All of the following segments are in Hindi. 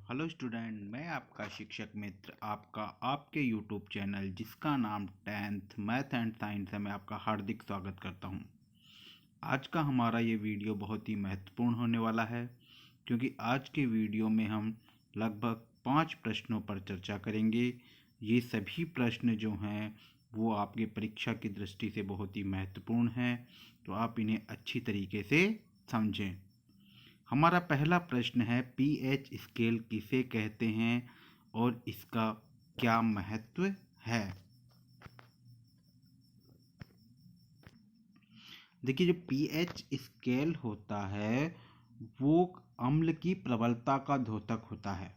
हेलो स्टूडेंट, मैं आपका शिक्षक मित्र आपका आपके यूट्यूब चैनल जिसका नाम 10th मैथ एंड साइंस है, मैं आपका हार्दिक स्वागत करता हूं। आज का हमारा ये वीडियो बहुत ही महत्वपूर्ण होने वाला है क्योंकि आज के वीडियो में हम लगभग 5 प्रश्नों पर चर्चा करेंगे। ये सभी प्रश्न जो हैं वो आपके परीक्षा की दृष्टि से बहुत ही महत्वपूर्ण हैं, तो आप इन्हें अच्छी तरीके से समझें। हमारा पहला प्रश्न है, पीएच स्केल किसे कहते हैं और इसका क्या महत्व है। देखिए, जो पीएच स्केल होता है वो अम्ल की प्रबलता का द्योतक होता है।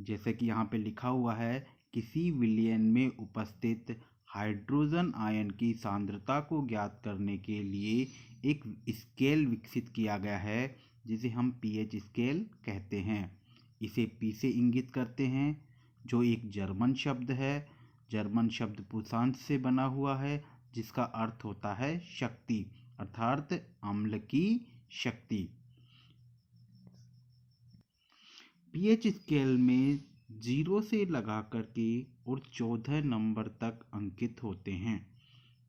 जैसे कि यहाँ पे लिखा हुआ है, किसी विलयन में उपस्थित हाइड्रोजन आयन की सांद्रता को ज्ञात करने के लिए एक स्केल विकसित किया गया है जिसे हम पीएच स्केल कहते हैं। इसे पी से इंगित करते हैं जो एक जर्मन शब्द है। जर्मन शब्द पुरुषांश से बना हुआ है जिसका अर्थ होता है शक्ति, अर्थात अम्ल की शक्ति। पीएच स्केल में 0 से लगा करके और 14 नंबर तक अंकित होते हैं।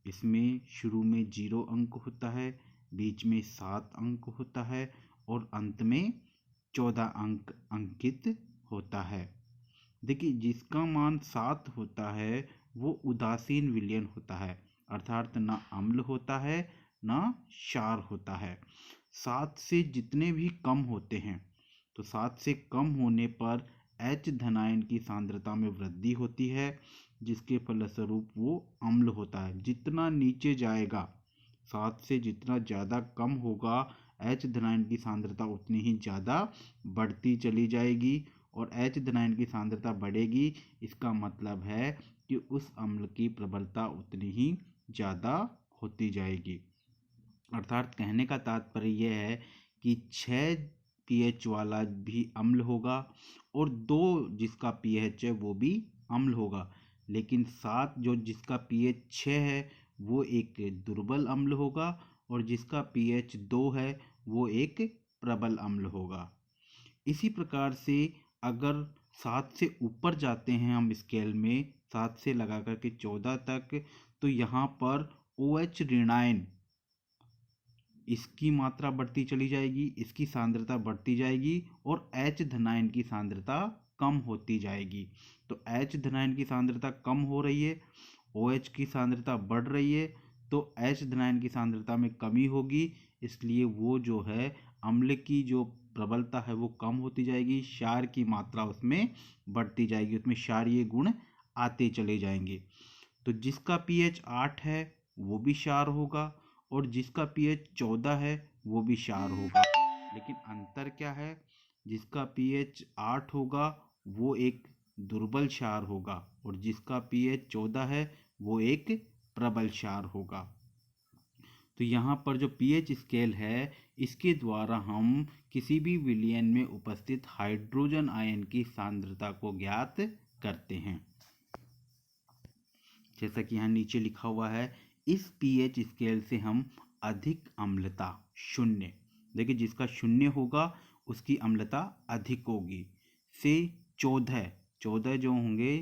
इसमें शुरू में 0 अंक होता है, बीच में 7 अंक होता है और अंत में 14 अंक अंकित होता है। देखिए, जिसका मान 7 होता है वो उदासीन विलयन होता है, अर्थात ना अम्ल होता है ना क्षार होता है। 7 से जितने भी कम होते हैं तो 7 से कम होने पर H धनायन की सांद्रता में वृद्धि होती है जिसके फलस्वरूप वो अम्ल होता है। जितना नीचे जाएगा, 7 से जितना ज़्यादा कम होगा, H धनायन की सांद्रता उतनी ही ज़्यादा बढ़ती चली जाएगी और H धनायन की सांद्रता बढ़ेगी। इसका मतलब है कि उस अम्ल की प्रबलता उतनी ही ज़्यादा होती जाएगी। अर्थात कहने का तात्पर्य यह है कि 6 पीएच वाला भी अम्ल होगा और 2 जिसका पीएच है वो भी अम्ल होगा, लेकिन 7 जो जिसका पीएच 6 है वो एक दुर्बल अम्ल होगा और जिसका पीएच 2 है वो एक प्रबल अम्ल होगा। इसी प्रकार से अगर 7 से ऊपर जाते हैं हम स्केल में, 7 से लगा करके 14 तक, तो यहाँ पर OH ऋणायन इसकी मात्रा बढ़ती चली जाएगी, इसकी सांद्रता बढ़ती जाएगी और H धनायन की सांद्रता कम होती जाएगी। तो H धनायन की सांद्रता कम हो रही है, OH की सांद्रता बढ़ रही है, तो H धनायन की सांद्रता में कमी होगी, इसलिए वो जो है अम्ल की जो प्रबलता है वो कम होती जाएगी, क्षार की मात्रा उसमें बढ़ती जाएगी, उसमें क्षारीय गुण आते चले जाएंगे। तो जिसका पीएच 8 है वो भी क्षार होगा और जिसका पीएच 14 है वो भी क्षार होगा। लेकिन अंतर क्या है, जिसका पीएच 8 होगा वो एक दुर्बल क्षार होगा और जिसका पीएच 14 है वो एक प्रबल क्षार होगा। तो यहाँ पर जो पीएच स्केल है इसके द्वारा हम किसी भी विलयन में उपस्थित हाइड्रोजन आयन की सांद्रता को ज्ञात करते हैं। जैसा कि यहाँ नीचे लिखा हुआ है, इस पीएच स्केल से हम अधिक अम्लता 0, देखिए जिसका 0 होगा उसकी अम्लता अधिक होगी, से 14 जो होंगे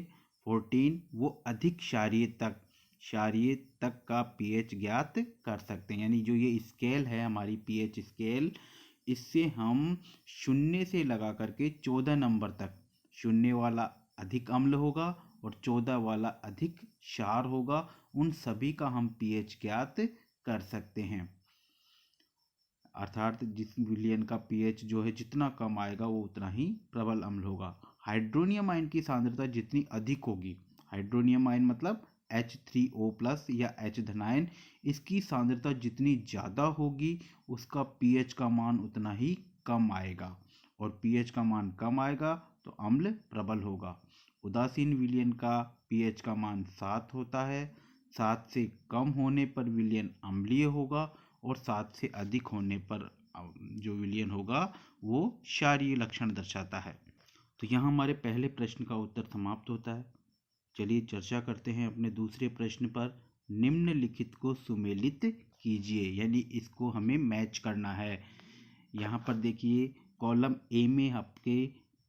14 वो अधिक क्षारीय तक का पीएच ज्ञात कर सकते हैं। यानी जो ये स्केल है हमारी पीएच स्केल, इससे हम 0 से लगा करके 14 नंबर तक, 0 वाला अधिक अम्ल होगा और 14 वाला अधिक क्षार होगा, उन सभी का हम पीएच ज्ञात कर सकते हैं। अर्थात जिस विलयन का पीएच जो है जितना कम आएगा वो उतना ही प्रबल अम्ल होगा। हाइड्रोनियम आयन की सांद्रता जितनी अधिक होगी, हाइड्रोनियम आयन मतलब H3O+ या H धनायन, इसकी सांद्रता जितनी ज़्यादा होगी उसका पीएच का मान उतना ही कम आएगा और पीएच का मान कम आएगा तो अम्ल प्रबल होगा। उदासीन विलयन का पीएच का मान 7 होता है, 7 से कम होने पर विलयन अम्लीय होगा और 7 से अधिक होने पर जो विलयन होगा वो क्षारीय लक्षण दर्शाता है। तो यहाँ हमारे पहले प्रश्न का उत्तर समाप्त होता है। चलिए चर्चा करते हैं अपने दूसरे प्रश्न पर। निम्नलिखित को सुमेलित कीजिए, यानी इसको हमें मैच करना है। यहाँ पर देखिए कॉलम ए में आपके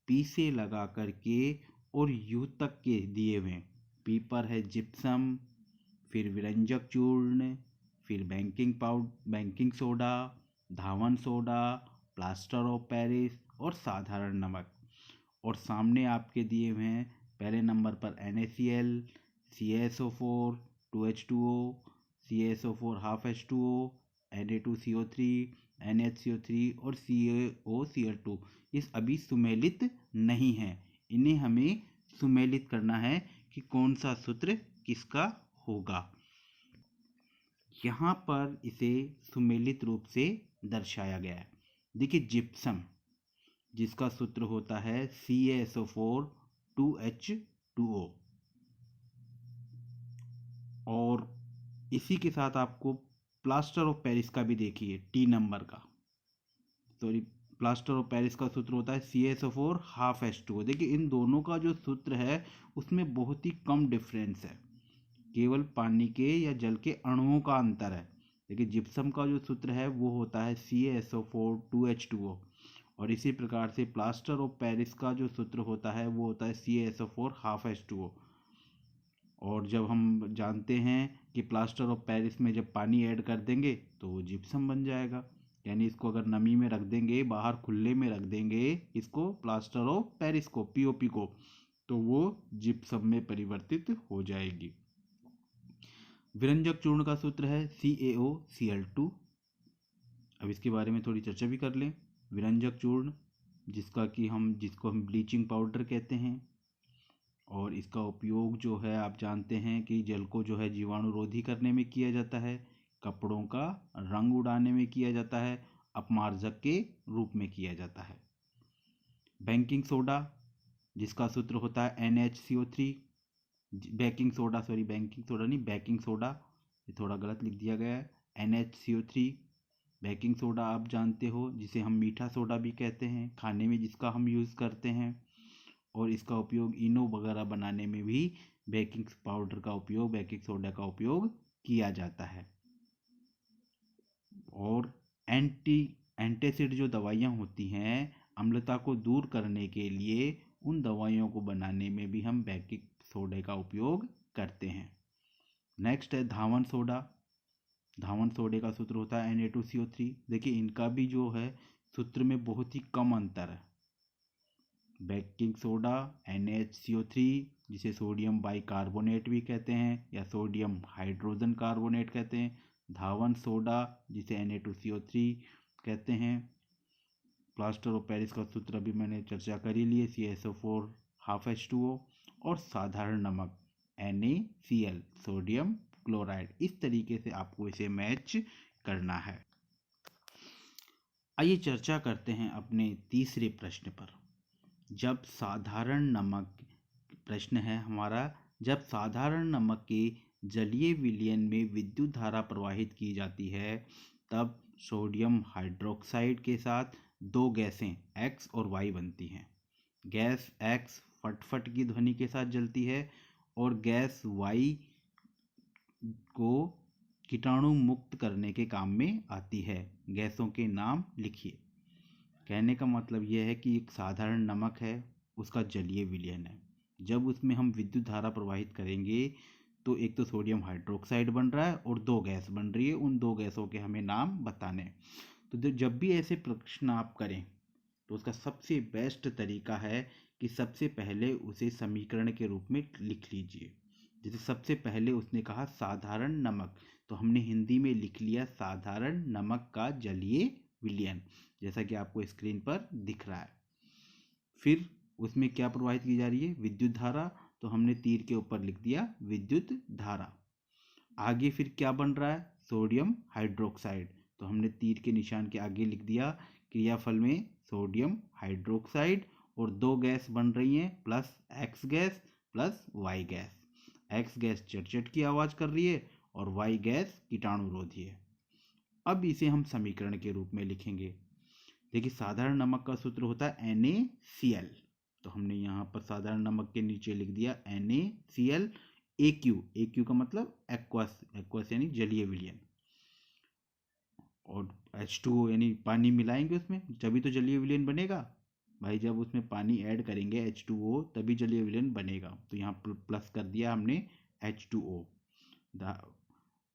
पी से लगा करके और यू तक के दिए हुए हैं। पी पर है जिप्सम, फिर विरंजक चूर्ण, फिर baking soda, Dhawan soda, plaster of Paris और साधारण नमक। और सामने आपके दिए हुए हैं पहले नंबर पर NaCl, CaSO4, 2H2O, CaSO4 half H2O, Na2CO3, NHCO3 और CaOCl2। ये अभी सुमेलित नहीं है, इन्हें हमें सुमेलित करना है कि कौन सा सूत्र किसका होगा। यहाँ पर इसे सुमेलित रूप से दर्शाया गया है। देखिए जिप्सम, जिसका सूत्र होता है CaSO4 2H2O, और इसी के साथ आपको प्लास्टर ऑफ पेरिस का भी देखिए टी नंबर का, सॉरी प्लास्टर ऑफ पेरिस का सूत्र होता है CaSO4 हाफ H2O। देखिए इन दोनों का जो सूत्र है उसमें बहुत ही कम डिफरेंस है, केवल पानी के या जल के अणुओं का अंतर है। लेकिन जिप्सम का जो सूत्र है वो होता है CaSO4 2H2O, और इसी प्रकार से प्लास्टर ऑफ पेरिस का जो सूत्र होता है वो होता है CaSO4 हाफ H2O। और जब हम जानते हैं कि प्लास्टर ऑफ पेरिस में जब पानी ऐड कर देंगे तो वो जिप्सम बन जाएगा, यानी इसको अगर नमी में रख देंगे, बाहर खुले में रख देंगे इसको प्लास्टर ऑफ पेरिस को, POP को, तो वो जिप्सम में परिवर्तित हो जाएगी। विरंजक चूर्ण का सूत्र है CaOCl2। अब इसके बारे में थोड़ी चर्चा भी कर लें। विरंजक चूर्ण जिसको हम ब्लीचिंग पाउडर कहते हैं, और इसका उपयोग जो है आप जानते हैं कि जल को जो है जीवाणुरोधी करने में किया जाता है, कपड़ों का रंग उड़ाने में किया जाता है, अपमार्जक के रूप में किया जाता है। बेकिंग सोडा, जिसका सूत्र होता है NaCO3, बेकिंग सोडा ये थोड़ा गलत लिख दिया गया है, NaCO3। बेकिंग सोडा आप जानते हो जिसे हम मीठा सोडा भी कहते हैं, खाने में जिसका हम यूज़ करते हैं, और इसका उपयोग इनो वगैरह बनाने में भी बेकिंग सोडा का उपयोग किया जाता है। और एंटासिड जो दवाइयाँ होती हैं अम्लता को दूर करने के लिए, उन दवाइयों को बनाने में भी हम बेकिंग सोडे का उपयोग करते हैं। नेक्स्ट है धावन सोडा। धावन सोडे का सूत्र होता है Na2CO3। देखिए इनका भी जो है सूत्र में बहुत ही कम अंतर है। बेकिंग सोडा NaCO3, जिसे सोडियम बाइकार्बोनेट भी कहते हैं या सोडियम हाइड्रोजन कार्बोनेट कहते हैं। धावन सोडा जिसे Na2CO3 कहते हैं। प्लास्टर ऑफ पेरिस का सूत्र अभी मैंने चर्चा कर ही लिए, CaSO4 हाफ H2O। और साधारण नमक NaCl, सोडियम क्लोराइड। इस तरीके से आपको इसे मैच करना है। आइए चर्चा करते हैं अपने तीसरे प्रश्न पर। जब साधारण नमक, प्रश्न है हमारा, जब साधारण नमक के जलीय विलयन में विद्युत धारा प्रवाहित की जाती है तब सोडियम हाइड्रोक्साइड के साथ दो गैसें X और Y बनती हैं। गैस X फटफट की ध्वनि के साथ जलती है और गैस Y को कीटाणु मुक्त करने के काम में आती है। गैसों के नाम लिखिए। कहने का मतलब यह है कि एक साधारण नमक है, उसका जलीय विलयन है। जब उसमें हम विद्युत धारा प्रवाहित करेंगे तो एक तो सोडियम हाइड्रोक्साइड बन रहा है और दो गैस बन रही है, उन दो गैसों के हमें नाम बताने। तो जब भी ऐसे प्रश्न आप करें तो उसका सबसे बेस्ट तरीका है कि सबसे पहले उसे समीकरण के रूप में लिख लीजिए। जैसे सबसे पहले उसने कहा साधारण नमक, तो हमने हिंदी में लिख लिया साधारण नमक का जलीय विलयन, जैसा कि आपको स्क्रीन पर दिख रहा है। फिर उसमें क्या प्रवाहित की जा रही है, विद्युत धारा, तो हमने तीर के ऊपर लिख दिया विद्युत धारा। आगे फिर क्या बन रहा है, सोडियम हाइड्रोक्साइड, तो हमने तीर के निशान के आगे लिख दिया क्रियाफल में सोडियम हाइड्रोक्साइड, और दो गैस बन रही हैं plus X gas plus Y gas. X gas चटचट की आवाज़ कर रही है और Y गैस कीटाणुरोधी है। अब इसे हम समीकरण के रूप में लिखेंगे। देखिए साधारण नमक का सूत्र होता है NaCl, तो हमने यहाँ पर साधारण नमक के नीचे लिख दिया NaCl। AQ का मतलब एक्वस यानी जलीय विलयन। और H2O यानी पानी मिलाएंगे उसमें, तभी तो जलीय विलयन बनेगा भाई। जब उसमें पानी ऐड करेंगे H2O तभी जलीय विलयन बनेगा। तो यहाँ प्लस कर दिया हमने H2O,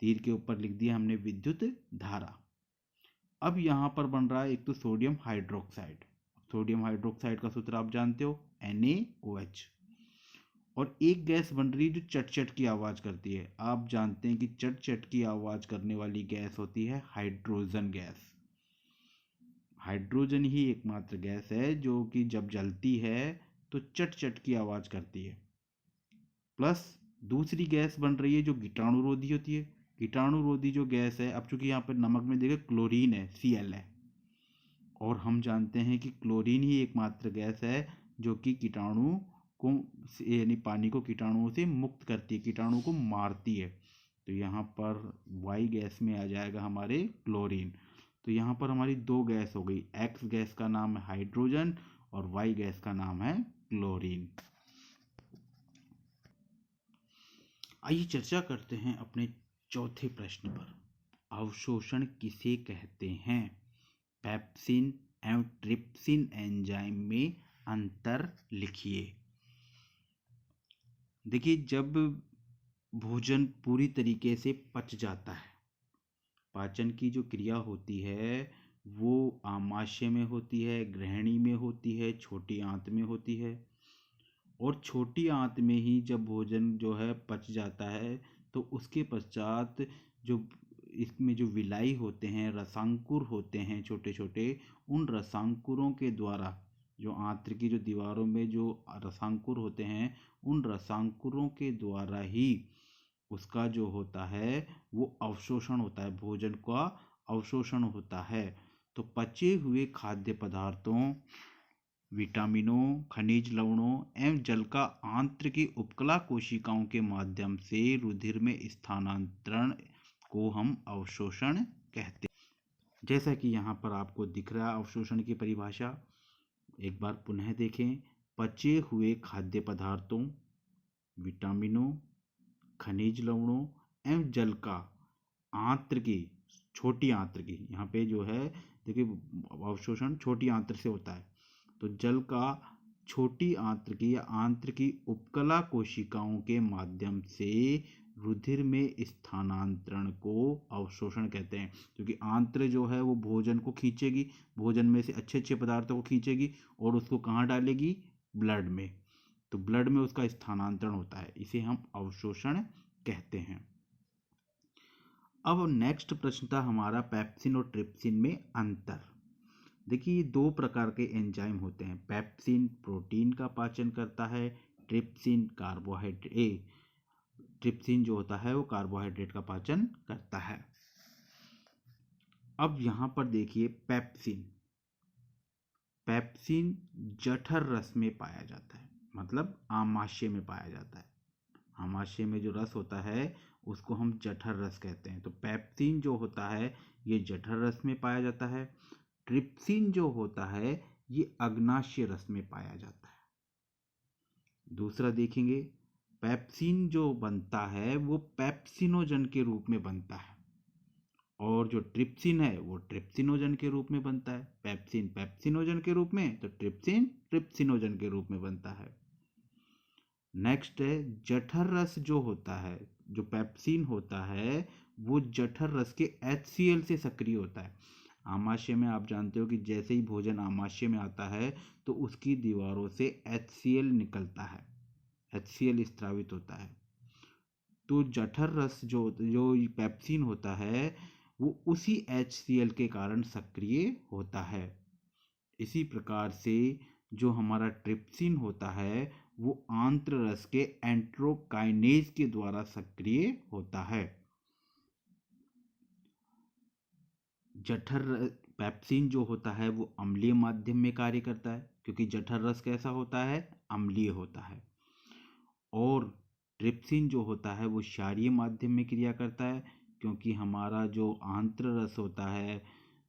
तीर के ऊपर लिख दिया हमने विद्युत धारा। अब यहाँ पर बन रहा है एक तो सोडियम हाइड्रोक्साइड। सोडियम हाइड्रोक्साइड का सूत्र आप जानते हो, NaOH। और एक गैस बन रही है जो चट चट की आवाज़ करती है। आप जानते हैं कि चट चट की आवाज़ करने वाली गैस होती है हाइड्रोजन गैस। हाइड्रोजन ही एकमात्र गैस है जो कि जब जलती है तो चट चट की आवाज़ करती है। प्लस दूसरी गैस बन रही है जो कीटाणुरोधी होती है। कीटाणुरोधी जो गैस है, अब चूंकि यहाँ पर नमक में देखिए क्लोरीन है, Cl है, और हम जानते हैं कि क्लोरीन ही एकमात्र गैस है जो कि कीटाणु को यानी पानी को कीटाणुओं से मुक्त करती है, कीटाणु को मारती है। तो यहाँ पर वाई गैस में आ जाएगा हमारे क्लोरीन। तो यहाँ पर हमारी दो गैस हो गई, एक्स गैस का नाम है हाइड्रोजन और वाई गैस का नाम है क्लोरीन। आइए चर्चा करते हैं अपने चौथे प्रश्न पर। अवशोषण किसे कहते हैं? पेप्सिन एवं ट्रिप्सिन एंजाइम में अंतर लिखिए। देखिए, जब भोजन पूरी तरीके से पच जाता है, पाचन की जो क्रिया होती है वो आमाशय में होती है, ग्रहणी में होती है, छोटी आंत में होती है। और छोटी आंत में ही जब भोजन जो है पच जाता है तो उसके पश्चात जो इसमें जो विलाई होते हैं, रसांकुर होते हैं छोटे छोटे, उन रसांकुरों के द्वारा, जो आंत्र की जो दीवारों में जो रसांकुर होते हैं, उन रसांकुरों के द्वारा ही उसका जो होता है वो अवशोषण होता है, भोजन का अवशोषण होता है। तो पचे हुए खाद्य पदार्थों, विटामिनों, खनिज लवणों एवं जल का आंत्र की उपकला कोशिकाओं के माध्यम से रुधिर में स्थानांतरण को हम अवशोषण कहते हैं। जैसा कि यहाँ पर आपको दिख रहा है अवशोषण की परिभाषा, एक बार पुनः देखें। पचे हुए खाद्य पदार्थों, विटामिनों, खनिज लवणों एवं जल का आंत्र की, छोटी आंत्र की, यहाँ पे जो है देखिए अवशोषण छोटी आंत्र से होता है, तो जल का छोटी आंत्र की या आंत्र की उपकला कोशिकाओं के माध्यम से रुधिर में स्थानांतरण को अवशोषण कहते हैं। क्योंकि आंत्र जो है वो भोजन को खींचेगी, भोजन में से अच्छे अच्छे पदार्थों को खींचेगी और उसको कहाँ डालेगी? ब्लड में। तो ब्लड में उसका स्थानांतरण होता है, इसे हम अवशोषण कहते हैं। अब नेक्स्ट प्रश्न था हमारा पेप्सिन और ट्रिप्सिन में अंतर। देखिए, दो प्रकार के एंजाइम होते हैं। पेप्सिन प्रोटीन का पाचन करता है, ट्रिप्सिन ट्रिप्सिन जो होता है वो कार्बोहाइड्रेट का पाचन करता है। अब यहाँ पर देखिए पेप्सिन जठर रस में पाया जाता है, मतलब आमाशय में पाया जाता है। आमाशय में जो रस होता है उसको हम जठर रस कहते हैं। तो पेप्सिन जो होता है ये जठर रस में पाया जाता है। ट्रिप्सिन जो होता है ये अग्नाशय रस में पाया जाता है। दूसरा देखेंगे, पेप्सिन जो बनता है वो पेप्सिनोजन के रूप में बनता है, और जो ट्रिप्सिन है वो ट्रिप्सिनोजन के रूप में बनता है। पेप्सिन पेप्सिनोजन के रूप में, तो ट्रिप्सिन ट्रिप्सिनोजन के रूप में बनता है। नेक्स्ट है जठर रस जो होता है, जो पेप्सिन होता है वो जठर रस के HCl से सक्रिय होता है। आमाशय में आप जानते हो कि जैसे ही भोजन आमाशय में आता है तो उसकी दीवारों से HCl निकलता है, HCl स्त्रावित होता है। तो जठर रस जो पेप्सिन होता है वो उसी HCl के कारण सक्रिय होता है। इसी प्रकार से जो हमारा ट्रिप्सिन होता है वो आंत्र रस के एंट्रोकाइनेज के द्वारा सक्रिय होता है। पेप्सिन जो होता है वो अम्लीय माध्यम में कार्य करता है, क्योंकि जठर रस कैसा होता है? अम्लीय होता है। और ट्रिप्सिन जो होता है वो क्षारीय माध्यम में क्रिया करता है, क्योंकि हमारा जो आंत्र रस होता है,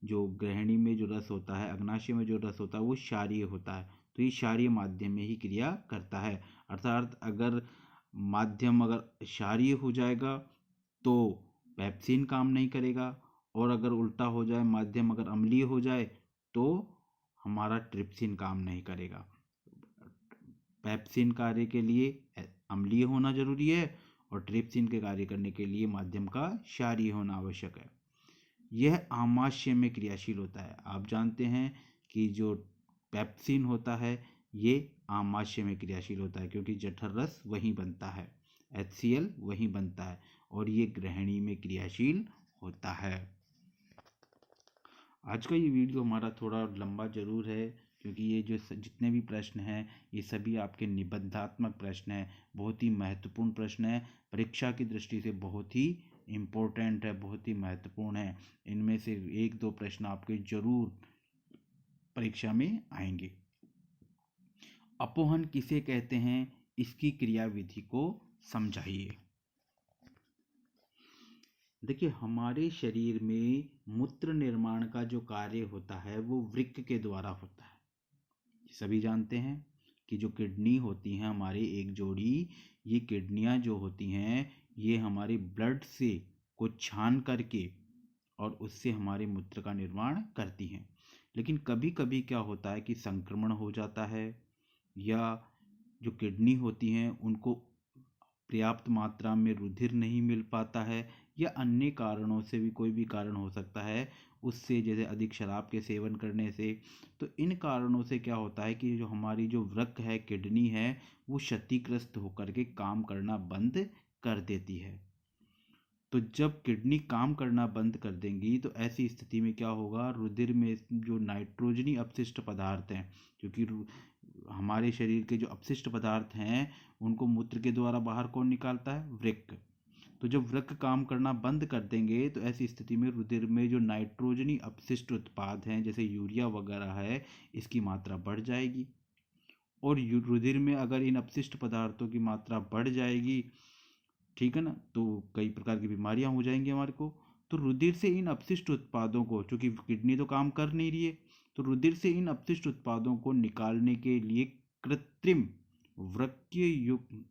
जो ग्रहणी में जो रस होता है, अग्नाशय में जो रस होता है वो क्षारीय होता है। तो ये क्षारीय माध्यम में ही क्रिया करता है। अर्थात अगर माध्यम अगर क्षारीय हो जाएगा तो पेप्सिन काम नहीं करेगा, और अगर उल्टा हो जाए, माध्यम अगर अम्लीय हो जाए, तो हमारा ट्रिप्सिन काम नहीं करेगा। पेप्सिन कार्य के लिए अम्लीय होना जरूरी है और ट्रिप्सिन के कार्य करने के लिए माध्यम का क्षारीय होना आवश्यक है। यह आमाशय में क्रियाशील होता है। आप जानते हैं कि जो पेप्सिन होता है ये आमाशय में क्रियाशील होता है, क्योंकि जठर रस वहीं बनता है, HCl वहीं बनता है और ये ग्रहणी में क्रियाशील होता है। आज का ये वीडियो हमारा थोड़ा लंबा जरूर है, क्योंकि ये जो जितने भी प्रश्न हैं ये सभी आपके निबंधात्मक प्रश्न हैं, बहुत ही महत्वपूर्ण प्रश्न है, परीक्षा की दृष्टि से बहुत ही इम्पोर्टेंट है, बहुत ही महत्वपूर्ण है। इनमें से 1-2 प्रश्न आपके जरूर परीक्षा में आएंगे। अपोहन किसे कहते हैं, इसकी क्रियाविधि को समझाइए। देखिए, हमारे शरीर में मूत्र निर्माण का जो कार्य होता है वो वृक्क के द्वारा होता है। सभी जानते हैं कि जो किडनी होती हैं हमारी एक जोड़ी, ये किडनियां जो होती हैं ये हमारे ब्लड से को छान करके और उससे हमारे मूत्र का निर्माण करती हैं। लेकिन कभी कभी क्या होता है कि संक्रमण हो जाता है, या जो किडनी होती हैं उनको पर्याप्त मात्रा में रुधिर नहीं मिल पाता है, या अन्य कारणों से भी, कोई भी कारण हो सकता है उससे, जैसे अधिक शराब के सेवन करने से। तो इन कारणों से क्या होता है कि जो हमारी जो वृक्क है, किडनी है, वो क्षतिग्रस्त होकर के काम करना बंद कर देती है। तो जब किडनी काम करना बंद कर देंगी तो ऐसी स्थिति में क्या होगा, रुधिर में जो नाइट्रोजनी अपशिष्ट पदार्थ हैं, क्योंकि हमारे शरीर के जो अपशिष्ट पदार्थ हैं उनको मूत्र के द्वारा बाहर कौन निकालता है, वृक्क। तो जब वृक्क काम करना बंद कर देंगे तो ऐसी स्थिति में रुधिर में जो नाइट्रोजनी अपशिष्ट उत्पाद हैं जैसे यूरिया वगैरह है, इसकी मात्रा बढ़ जाएगी। और रुधिर में अगर इन अपशिष्ट पदार्थों की मात्रा बढ़ जाएगी, ठीक है ना, तो कई प्रकार की बीमारियां हो जाएंगी हमारे को। तो रुधिर से इन अपशिष्ट उत्पादों को, चूंकि किडनी तो काम कर नहीं रही है, तो रुधिर से इन अपशिष्ट उत्पादों को निकालने के लिए कृत्रिम वृक्कीय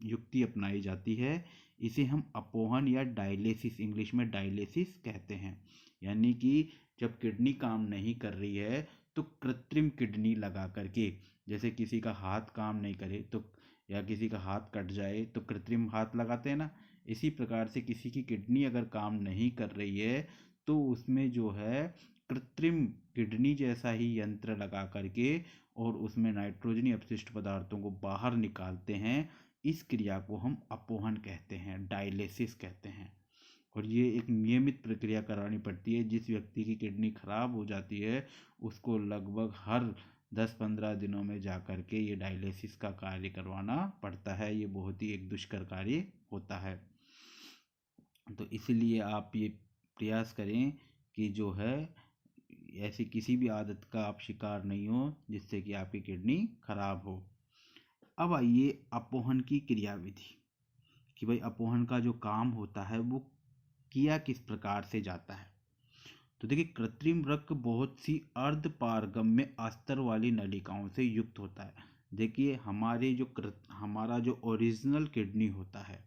युक्ति अपनाई जाती है। इसे हम अपोहन या डायलिसिस, इंग्लिश में डायलिसिस कहते हैं। यानी कि जब किडनी काम नहीं कर रही है तो कृत्रिम किडनी लगा करके, जैसे किसी का हाथ काम नहीं करे तो, या किसी का हाथ कट जाए तो कृत्रिम हाथ लगाते हैं ना, इसी प्रकार से किसी की किडनी अगर काम नहीं कर रही है तो उसमें जो है कृत्रिम किडनी जैसा ही यंत्र लगा करके और उसमें नाइट्रोजनी अपशिष्ट पदार्थों को बाहर निकालते हैं। इस क्रिया को हम अपोहन कहते हैं, डायलिसिस कहते हैं। और ये एक नियमित प्रक्रिया करानी पड़ती है। जिस व्यक्ति की किडनी खराब हो जाती है उसको लगभग हर 10-15 दिनों में जा कर के ये डायलिसिस का कार्य करवाना पड़ता है। ये बहुत ही एक दुष्कर कार्य होता है। तो इसलिए आप ये प्रयास करें कि जो है ऐसी किसी भी आदत का आप शिकार नहीं हो जिससे कि आपकी किडनी खराब हो। अब आइए अपोहन की क्रियाविधि, कि भाई अपोहन का जो काम होता है वो किया किस प्रकार से जाता है। तो देखिए, कृत्रिम वृक्क बहुत सी अर्ध पारगम्य अस्तर वाली नलिकाओं से युक्त होता है। देखिए, हमारा जो ओरिजिनल किडनी होता है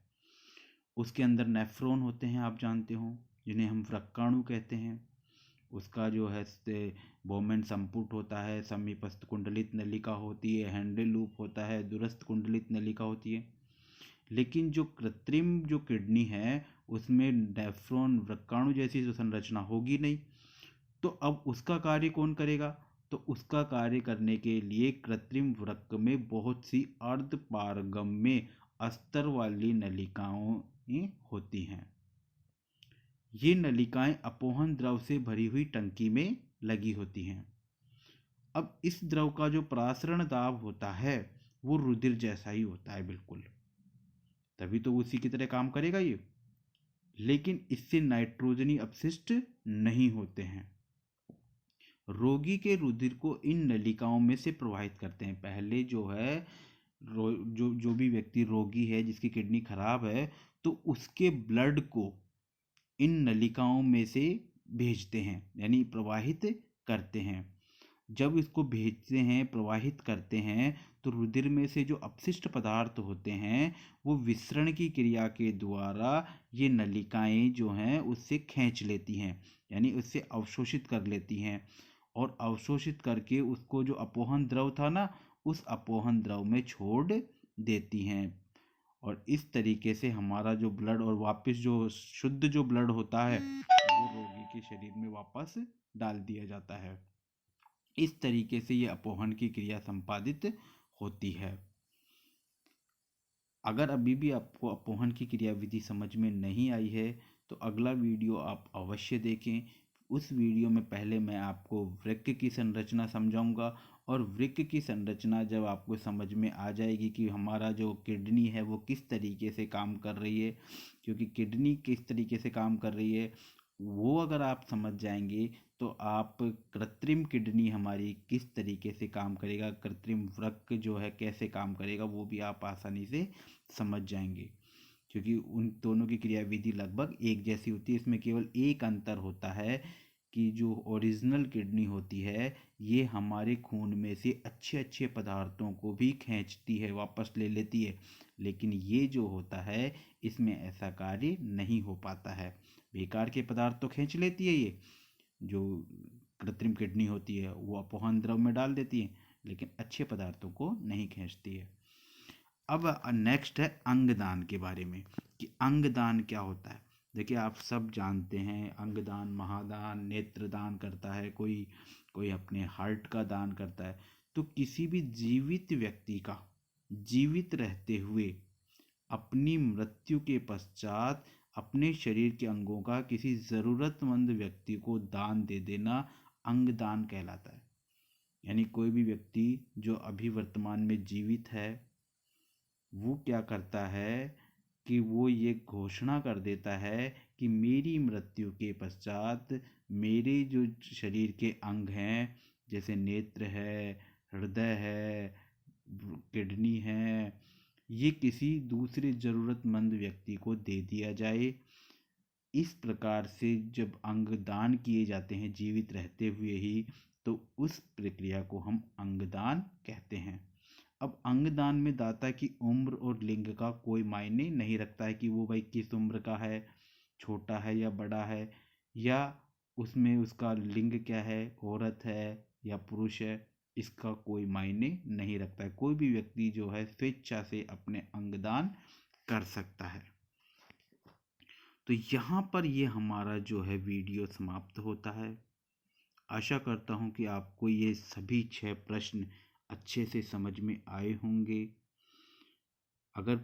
उसके अंदर नेफ्रॉन होते हैं, आप जानते हो, जिन्हें हम वृक्काणु कहते हैं। उसका जो है बोमेन संपुट होता है, समीपस्थ कुंडलित नलिका होती है, हैंडल लूप होता है, दूरस्थ कुंडलित नलिका होती है। लेकिन जो कृत्रिम जो किडनी है उसमें नेफ्रॉन वृक्काणु जैसी जो संरचना होगी नहीं। तो अब उसका कार्य कौन करेगा, तो उसका कार्य करने के लिए कृत्रिम वृक्क में बहुत सी अर्ध पारगम्य अस्तर वाली नलिकाओं होती हैं। ये नलिकाएं अपोहन द्रव से भरी हुई टंकी में लगी होती हैं। अब इस द्रव का जो प्रासरण दाब होता है वो रुधिर जैसा ही होता है बिल्कुल, तभी तो उसी की तरह काम करेगा ये। लेकिन इससे नाइट्रोजनी अपशिष्ट नहीं होते हैं। रोगी के रुधिर को इन नलिकाओं में से प्रवाहित करते हैं। पहले जो है जो भी व्यक्ति रोगी है जिसकी किडनी खराब है तो उसके ब्लड को इन नलिकाओं में से भेजते हैं, यानी प्रवाहित करते हैं। जब इसको भेजते हैं, प्रवाहित करते हैं, तो रुधिर में से जो अपशिष्ट पदार्थ होते हैं वो विसरण की क्रिया के द्वारा ये नलिकाएं जो हैं उससे खींच लेती हैं, यानी उससे अवशोषित कर लेती हैं, और अवशोषित करके उसको जो अपोहन द्रव था ना, उस अपोहन द्रव में छोड़ देती हैं। और इस तरीके से हमारा जो ब्लड और वापस जो शुद्ध जो ब्लड होता है वो रोगी के शरीर में वापस डाल दिया जाता है। इस तरीके से ये अपोहन की क्रिया संपादित होती है। अगर अभी भी आपको अपोहन की क्रिया विधि समझ में नहीं आई है तो अगला वीडियो आप अवश्य देखें। उस वीडियो में पहले मैं आपको वृक्क की संरचना समझाऊंगा, और वृक्क की संरचना जब आपको समझ में आ जाएगी कि हमारा जो किडनी है वो किस तरीके से काम कर रही है, क्योंकि किडनी किस तरीके से काम कर रही है वो अगर आप समझ जाएंगे तो आप कृत्रिम किडनी हमारी किस तरीके से काम करेगा, कृत्रिम वृक्क जो है कैसे काम करेगा, वो भी आप आसानी से समझ जाएंगे। क्योंकि उन दोनों की क्रिया विधि लगभग एक जैसी होती है। इसमें केवल एक अंतर होता है कि जो ओरिजिनल किडनी होती है ये हमारे खून में से अच्छे अच्छे पदार्थों को भी खींचती है, वापस ले लेती है, लेकिन ये जो होता है इसमें ऐसा कार्य नहीं हो पाता है। बेकार के पदार्थ तो खींच लेती है ये, जो कृत्रिम किडनी होती है वो अपोहन द्रव में डाल देती है, लेकिन अच्छे पदार्थों को नहीं खींचती है। अब नेक्स्ट है अंगदान के बारे में, कि अंगदान क्या होता है। देखिए आप सब जानते हैं अंगदान, महादान, नेत्रदान करता है, कोई कोई अपने हार्ट का दान करता है। तो किसी भी जीवित व्यक्ति का जीवित रहते हुए अपनी मृत्यु के पश्चात अपने शरीर के अंगों का किसी ज़रूरतमंद व्यक्ति को दान दे देना अंगदान कहलाता है। यानी कोई भी व्यक्ति जो अभी वर्तमान में जीवित है वो क्या करता है कि वो ये घोषणा कर देता है कि मेरी मृत्यु के पश्चात मेरे जो शरीर के अंग हैं, जैसे नेत्र है, हृदय है, किडनी है, ये किसी दूसरे ज़रूरतमंद व्यक्ति को दे दिया जाए। इस प्रकार से जब अंग दान किए जाते हैं जीवित रहते हुए ही, तो उस प्रक्रिया को हम अंगदान कहते हैं। अब अंगदान में दाता की उम्र और लिंग का कोई मायने नहीं रखता है कि वो भाई किस उम्र का है, छोटा है या बड़ा है, या उसमें उसका लिंग क्या है, औरत है या पुरुष है, इसका कोई मायने नहीं रखता है। कोई भी व्यक्ति जो है स्वेच्छा से अपने अंगदान कर सकता है। तो यहाँ पर ये हमारा जो है वीडियो समाप्त होता है। आशा करता हूँ कि आपको ये सभी 6 प्रश्न अच्छे से समझ में आए होंगे। अगर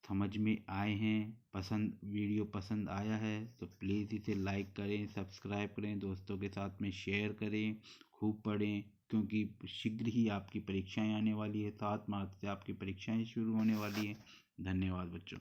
समझ में आए हैं, वीडियो पसंद आया है तो प्लीज़ इसे लाइक करें, सब्सक्राइब करें, दोस्तों के साथ में शेयर करें, खूब पढ़ें, क्योंकि शीघ्र ही आपकी परीक्षाएं आने वाली है। 7 मार्च से आपकी परीक्षाएं शुरू होने वाली हैं। धन्यवाद बच्चों।